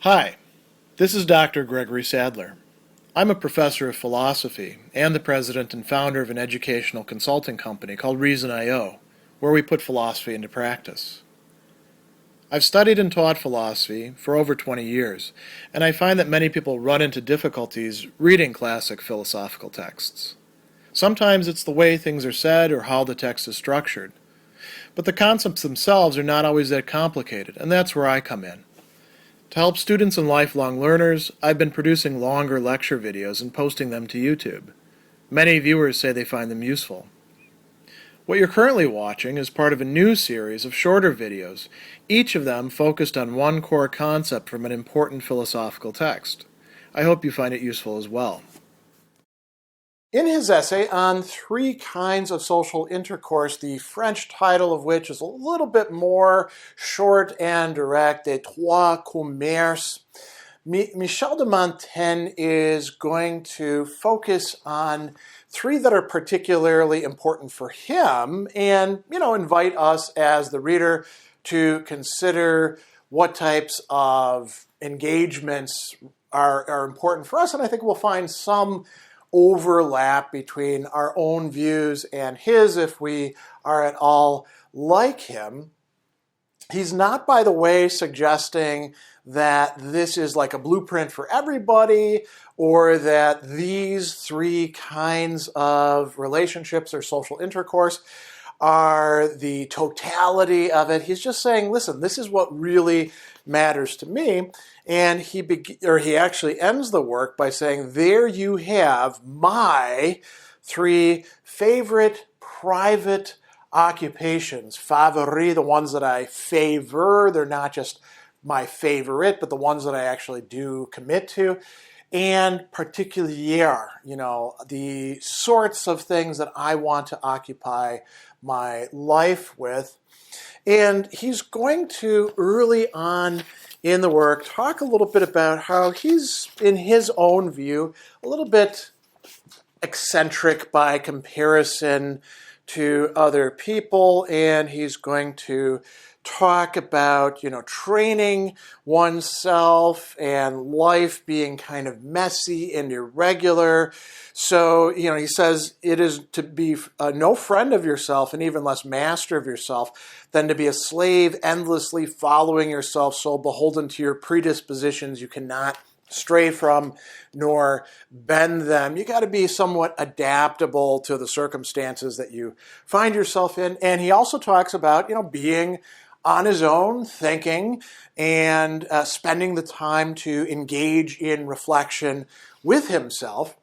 Hi, this is Dr. Gregory Sadler. I'm a professor of philosophy and the president and founder of an educational consulting company called Reason.io, where we put philosophy into practice. I've studied and taught philosophy for over 20 years, and I find that many people run into difficulties reading classic philosophical texts. Sometimes it's the way things are said or how the text is structured. But the concepts themselves are not always that complicated, and that's where I come in. To help students and lifelong learners, I've been producing longer lecture videos and posting them to YouTube. Many viewers say they find them useful. What you're currently watching is part of a new series of shorter videos, each of them focused on one core concept from an important philosophical text. I hope you find it useful as well. In his essay on 3 kinds of social intercourse, the French title of which is a little bit more short and direct, Les Trois Converse, Michel de Montaigne is going to focus on 3 that are particularly important for him and, invite us as the reader to consider what types of engagements are important for us. And I think we'll find some overlap between our own views and his if we are at all like him. He's not, by the way, suggesting that this is like a blueprint for everybody or that these 3 kinds of relationships or social intercourse are the totality of it. He's just saying, listen, this is what really matters to me. And he actually ends the work by saying, there you have my 3 favorite private occupations. Favoris, the ones that I favor. They're not just my favorite, but the ones that I actually do commit to. And particulier, the sorts of things that I want to occupy my life with. And he's going to, early on in the work, talk a little bit about how he's, in his own view, a little bit eccentric by comparison to other people, and he's going to talk about, training oneself and life being kind of messy and irregular. So, he says it is to be no friend of yourself and even less master of yourself than to be a slave endlessly following yourself, so beholden to your predispositions you cannot stray from nor bend them. You got to be somewhat adaptable to the circumstances that you find yourself in. And he also talks about, being on his own, thinking, and spending the time to engage in reflection with himself.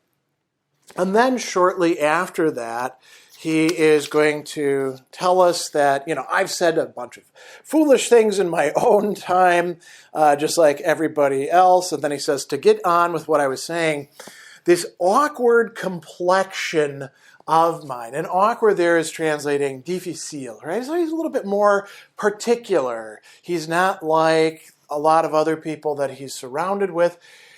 And then shortly after that, he is going to tell us that, I've said a bunch of foolish things in my own time, just like everybody else. And then he says, to get on with what I was saying, this awkward complexion of mine. And awkward there is translating difficile, right? So he's a little bit more particular. He's not like a lot of other people that he's surrounded with.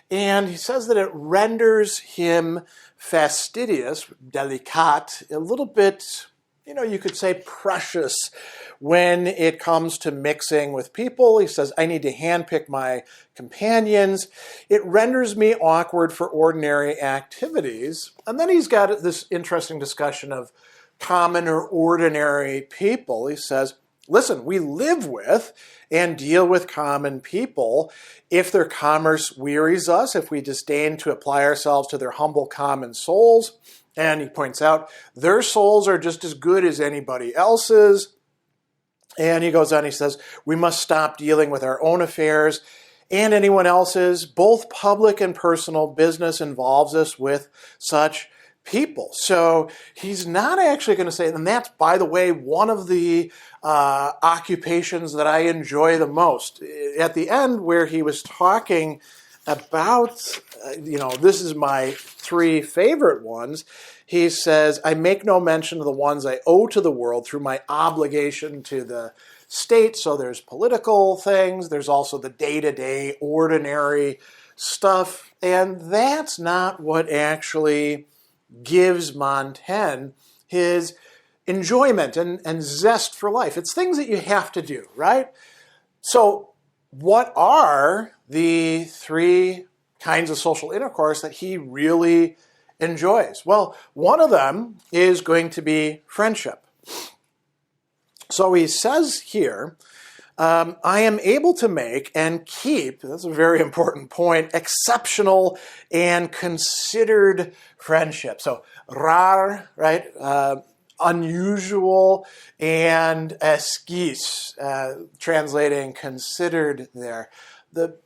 And he says that it renders him fastidious, délicat, a little bit, you could say precious when it comes to mixing with people. He says, I need to handpick my companions. It renders me awkward for ordinary activities. And then he's got this interesting discussion of common or ordinary people. He says, listen, we live with and deal with common people. If their commerce wearies us, if we disdain to apply ourselves to their humble common souls, and he points out their souls are just as good as anybody else's. And he goes on, he says, we must stop dealing with our own affairs and anyone else's. Both public and personal business involves us with such people. So he's not actually going to say, and that's, by the way, one of the occupations that I enjoy the most. At the end, where he was talking about, this is my 3 favorite ones, he says, I make no mention of the ones I owe to the world through my obligation to the state. So there's political things, there's also the day-to-day ordinary stuff, and that's not what actually gives Montaigne his enjoyment and zest for life. It's things that you have to do, right? So what are the three kinds of social intercourse that he really enjoys? Well, one of them is going to be friendship. So he says here, I am able to make and keep, that's a very important point, exceptional and considered friendship. So rar, right? Unusual, and esquisse, translating considered there. The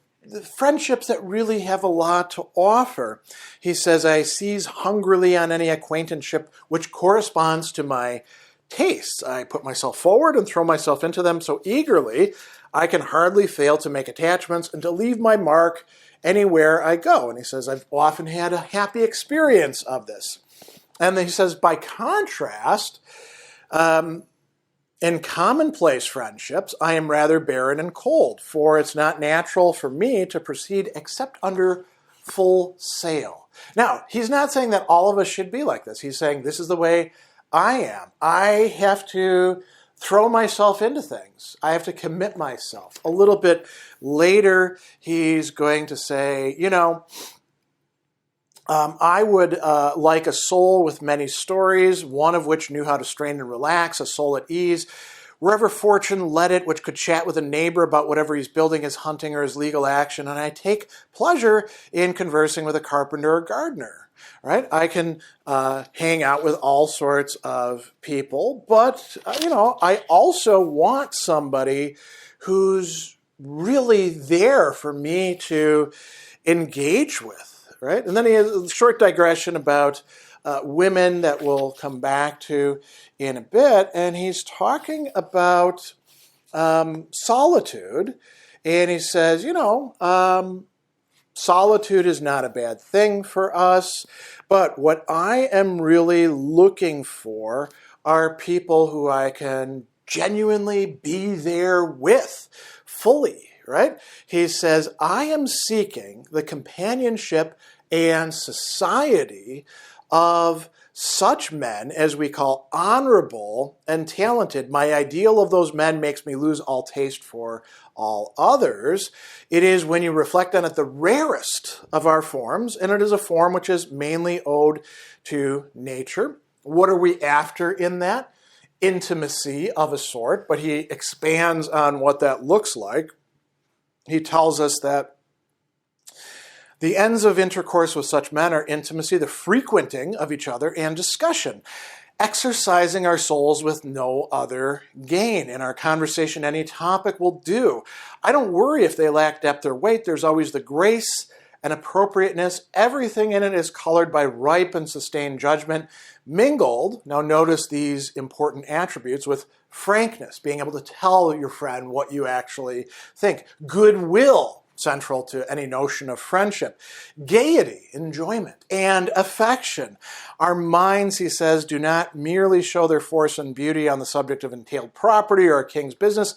friendships that really have a lot to offer. He says, I seize hungrily on any acquaintanceship which corresponds to my tastes. I put myself forward and throw myself into them so eagerly, I can hardly fail to make attachments and to leave my mark anywhere I go. And he says, I've often had a happy experience of this. And then he says, by contrast, in commonplace friendships, I am rather barren and cold, for it's not natural for me to proceed except under full sail. Now, he's not saying that all of us should be like this. He's saying this is the way I am. I have to throw myself into things. I have to commit myself. A little bit later, he's going to say, I would like a soul with many stories, one of which knew how to strain and relax, a soul at ease, wherever fortune led it, which could chat with a neighbor about whatever he's building, his hunting, or his legal action. And I take pleasure in conversing with a carpenter or gardener, right? I can hang out with all sorts of people, but, I also want somebody who's really there for me to engage with. Right? And then he has a short digression about women that we'll come back to in a bit. And he's talking about solitude. And he says, solitude is not a bad thing for us. But what I am really looking for are people who I can genuinely be there with fully. Right? He says, I am seeking the companionship and society of such men as we call honorable and talented. My ideal of those men makes me lose all taste for all others. It is, when you reflect on it, the rarest of our forms, and it is a form which is mainly owed to nature. What are we after in that? Intimacy of a sort, but he expands on what that looks like. He tells us that the ends of intercourse with such men are intimacy, the frequenting of each other, and discussion, exercising our souls with no other gain. In our conversation, any topic will do. I don't worry if they lack depth or weight. There's always the grace and appropriateness. Everything in it is colored by ripe and sustained judgment, mingled, now notice these important attributes, with frankness, being able to tell your friend what you actually think. Goodwill, central to any notion of friendship. Gaiety, enjoyment, and affection. Our minds, he says, do not merely show their force and beauty on the subject of entailed property or a king's business.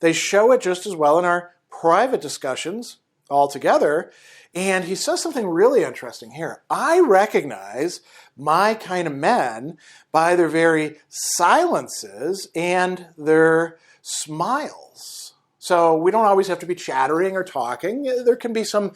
They show it just as well in our private discussions altogether. And he says something really interesting here. I recognize my kind of men by their very silences and their smiles. So we don't always have to be chattering or talking. There can be some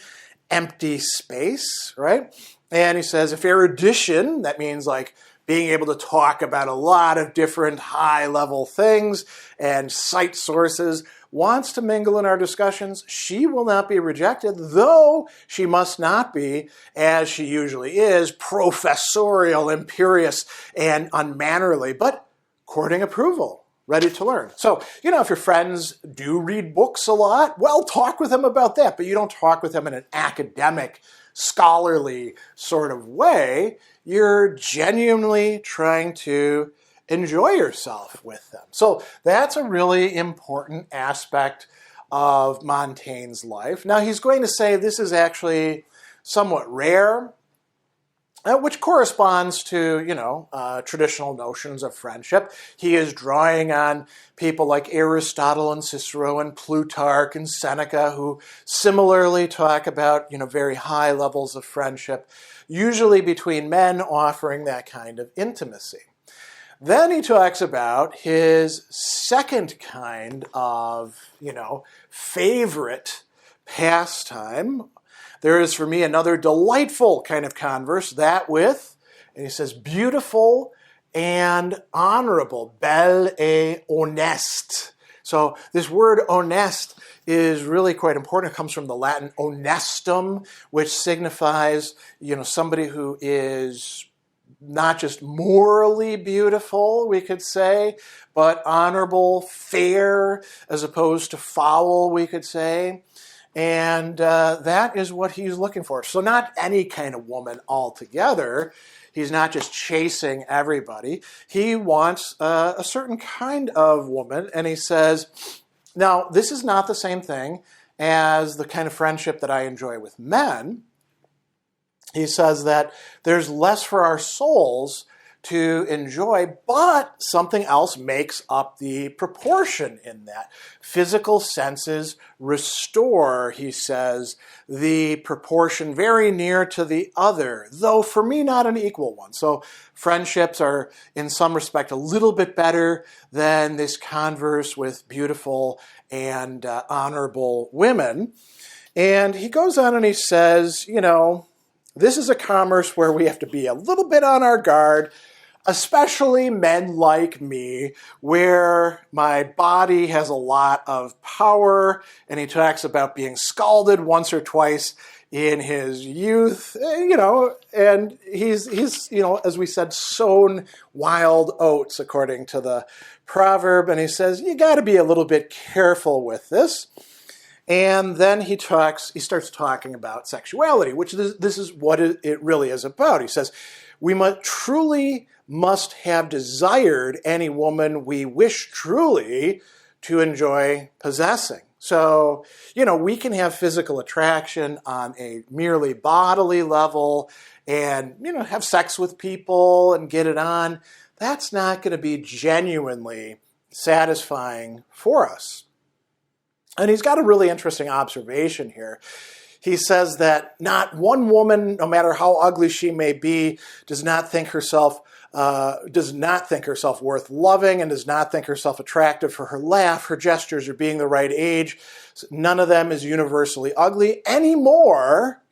empty space, right? And he says, if erudition, that means like being able to talk about a lot of different high-level things and cite sources, wants to mingle in our discussions, she will not be rejected, though she must not be, as she usually is, professorial, imperious, and unmannerly, but courting approval, ready to learn. So, if your friends do read books a lot, well, talk with them about that, but you don't talk with them in an academic, scholarly sort of way. You're genuinely trying to enjoy yourself with them. So that's a really important aspect of Montaigne's life. Now he's going to say this is actually somewhat rare, which corresponds to, traditional notions of friendship. He is drawing on people like Aristotle and Cicero and Plutarch and Seneca, who similarly talk about, very high levels of friendship, usually between men, offering that kind of intimacy. Then he talks about his second kind of, favorite pastime. There is for me another delightful kind of converse, that with, and he says, beautiful and honorable, belle et honnête. So this word honest is really quite important. It comes from the Latin honestum, which signifies, somebody who is not just morally beautiful, we could say, but honorable, fair, as opposed to foul, we could say. And that is what he's looking for. So not any kind of woman altogether. He's not just chasing everybody. He wants a certain kind of woman. And he says, now, this is not the same thing as the kind of friendship that I enjoy with men. He says that there's less for our souls to enjoy, but something else makes up the proportion in that. Physical senses restore, he says, the proportion very near to the other, though for me not an equal one. So friendships are in some respect a little bit better than this converse with beautiful and honorable women. And he goes on and he says, this is a commerce where we have to be a little bit on our guard, especially men like me, where my body has a lot of power, and he talks about being scalded once or twice in his youth, and he's as we said, sown wild oats, according to the proverb, and he says, you got to be a little bit careful with this. And then he starts talking about sexuality, which this is what it really is about. He says, we must have desired any woman we wish truly to enjoy possessing. So, we can have physical attraction on a merely bodily level and, have sex with people and get it on. That's not going to be genuinely satisfying for us. And he's got a really interesting observation here. He says that not one woman, no matter how ugly she may be, does not think herself worth loving, and does not think herself attractive for her laugh, her gestures, or being the right age. None of them is universally ugly any more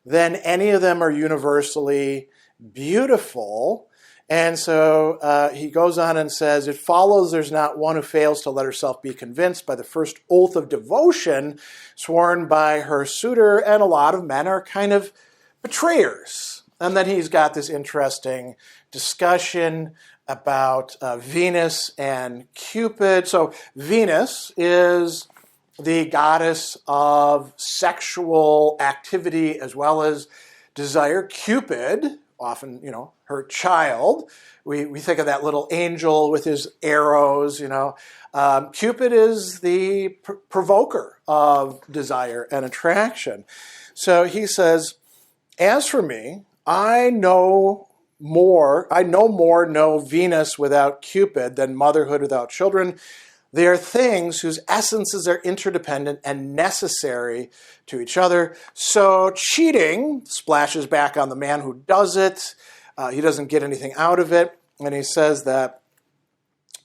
than any of them are universally beautiful. And so he goes on and says, it follows there's not one who fails to let herself be convinced by the first oath of devotion sworn by her suitor, and a lot of men are kind of betrayers. And then he's got this interesting discussion about Venus and Cupid. So Venus is the goddess of sexual activity as well as desire. Cupid, often, her child. We think of that little angel with his arrows, Cupid is the provoker of desire and attraction. So he says, as for me, I no more know Venus without Cupid than motherhood without children. They are things whose essences are interdependent and necessary to each other. So cheating splashes back on the man who does it. He doesn't get anything out of it. And he says that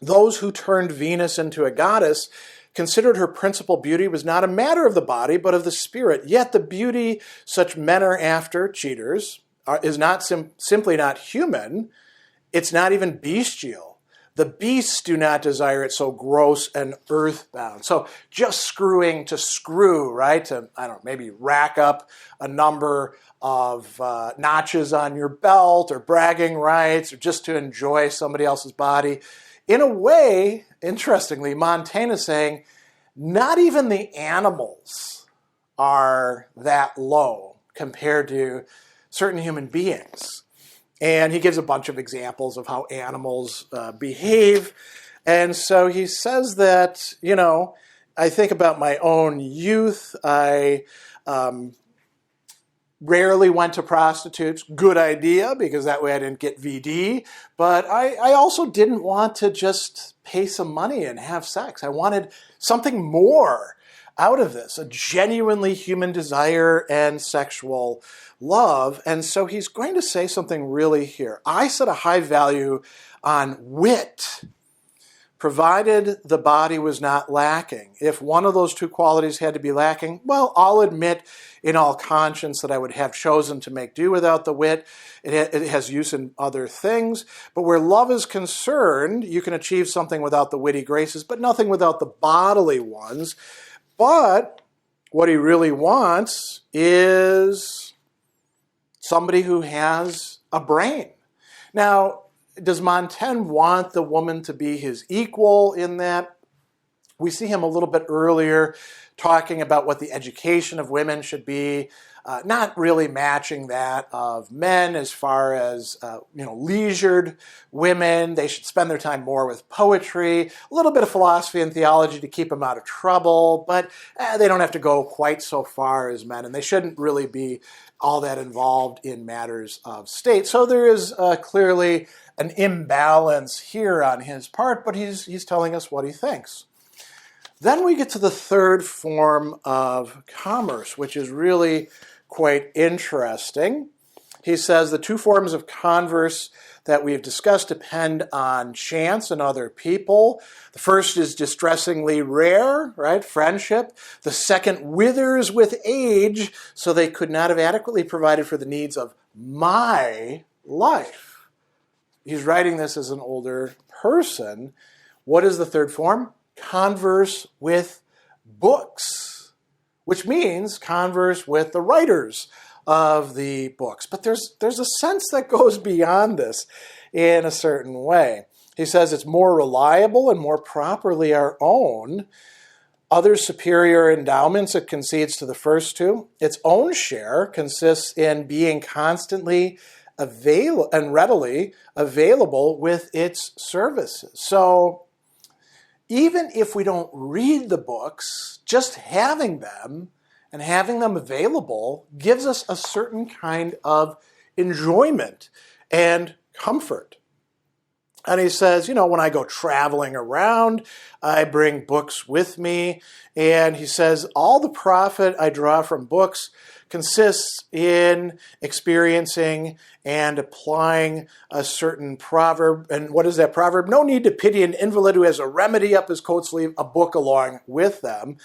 those who turned Venus into a goddess considered her principal beauty was not a matter of the body, but of the spirit. Yet the beauty such men are after, cheaters, is not simply not human. It's not even bestial. The beasts do not desire it so gross and earthbound. So just screwing to screw, right? To, maybe rack up a number of notches on your belt or bragging rights or just to enjoy somebody else's body. In a way, interestingly, Montaigne is saying, not even the animals are that low compared to certain human beings. And he gives a bunch of examples of how animals behave. And so he says that, I think about my own youth. I rarely went to prostitutes. Good idea, because that way I didn't get VD. But I also didn't want to just pay some money and have sex. I wanted something more out of this, a genuinely human desire and sexual love. And so he's going to say something really here. I set a high value on wit, provided the body was not lacking. If one of those two qualities had to be lacking, well, I'll admit in all conscience that I would have chosen to make do without the wit. It has use in other things. But where love is concerned, you can achieve something without the witty graces, but nothing without the bodily ones. But what he really wants is somebody who has a brain. Now, does Montaigne want the woman to be his equal in that? We see him a little bit earlier talking about what the education of women should be, not really matching that of men as far as leisured women. They should spend their time more with poetry, a little bit of philosophy and theology to keep them out of trouble, but they don't have to go quite so far as men, and they shouldn't really be all that involved in matters of state. So there is clearly an imbalance here on his part, but he's telling us what he thinks. Then we get to the third form of commerce, which is really quite interesting. He says the two forms of converse that we've discussed depend on chance and other people. The first is distressingly rare, right? Friendship. The second withers with age, so they could not have adequately provided for the needs of my life. He's writing this as an older person. What is the third form? Converse with books, which means converse with the writers of the books. But there's a sense that goes beyond this in a certain way. He says it's more reliable and more properly our own. Other superior endowments it concedes to the first two. Its own share consists in being constantly and readily available with its services. So even if we don't read the books, just having them and having them available gives us a certain kind of enjoyment and comfort. And he says, when I go traveling around, I bring books with me. And he says, all the profit I draw from books consists in experiencing and applying a certain proverb. And what is that proverb? No need to pity an invalid who has a remedy up his coat sleeve, a book along with them.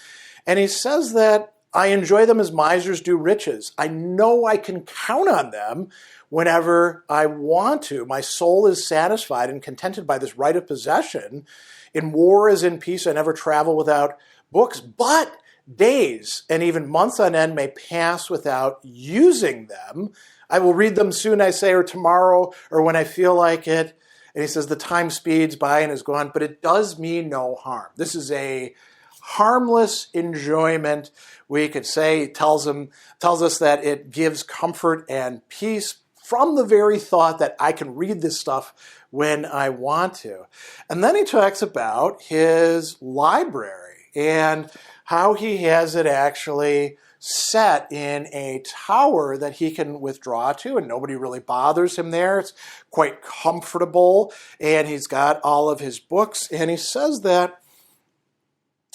And he says that I enjoy them as misers do riches. I know I can count on them whenever I want to. My soul is satisfied and contented by this right of possession. In war as in peace, I never travel without books. But days and even months on end may pass without using them. I will read them soon, I say, or tomorrow, or when I feel like it. And he says the time speeds by and is gone, but it does me no harm. This is a harmless enjoyment. We could say tells us that it gives comfort and peace from the very thought that I can read this stuff when I want to. And then he talks about his library and how he has it actually set in a tower that he can withdraw to, and nobody really bothers him there. It's quite comfortable, and he's got all of his books, and he says that,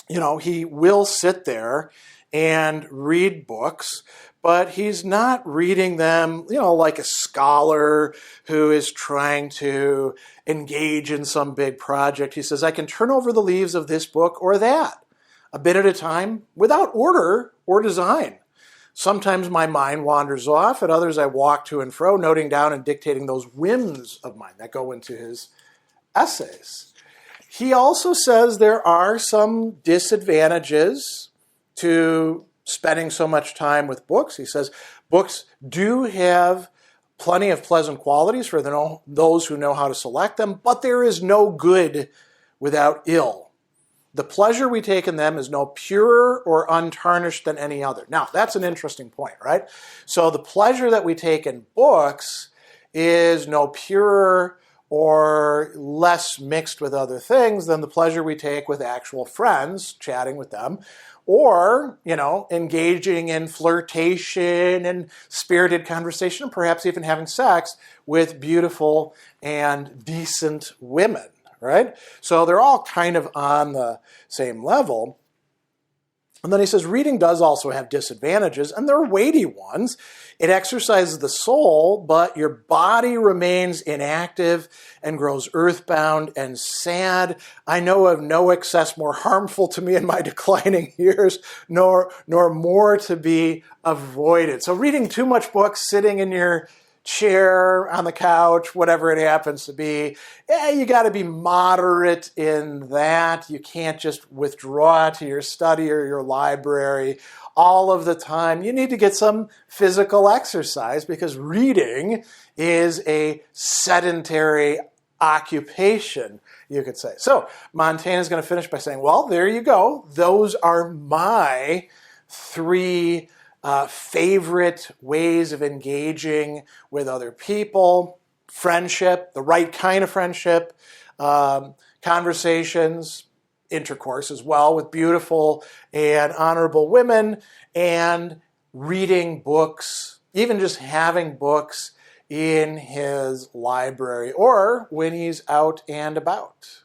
he will sit there and read books, but he's not reading them, like a scholar who is trying to engage in some big project. He says, I can turn over the leaves of this book or that, a bit at a time, without order or design. Sometimes my mind wanders off, at others I walk to and fro, noting down and dictating those whims of mine that go into his essays. He also says there are some disadvantages to spending so much time with books. He says books do have plenty of pleasant qualities for those who know how to select them, but there is no good without ill. The pleasure we take in them is no purer or untarnished than any other. Now, that's an interesting point, right? So the pleasure that we take in books is no purer or less mixed with other things than the pleasure we take with actual friends, chatting with them, or, engaging in flirtation and spirited conversation, perhaps even having sex with beautiful and decent women, right? So they're all kind of on the same level. And then he says, reading does also have disadvantages, and they're weighty ones. It exercises the soul, but your body remains inactive and grows earthbound and sad. I know of no excess more harmful to me in my declining years, nor more to be avoided. So reading too much books, sitting in your chair, on the couch, whatever it happens to be, you got to be moderate in that. You can't just withdraw to your study or your library all of the time. You need to get some physical exercise because reading is a sedentary occupation, you could say. So Montaigne is going to finish by saying, well, there you go. Those are my three favorite ways of engaging with other people: friendship, the right kind of friendship, conversations, intercourse as well with beautiful and honorable women, and reading books, even just having books in his library or when he's out and about.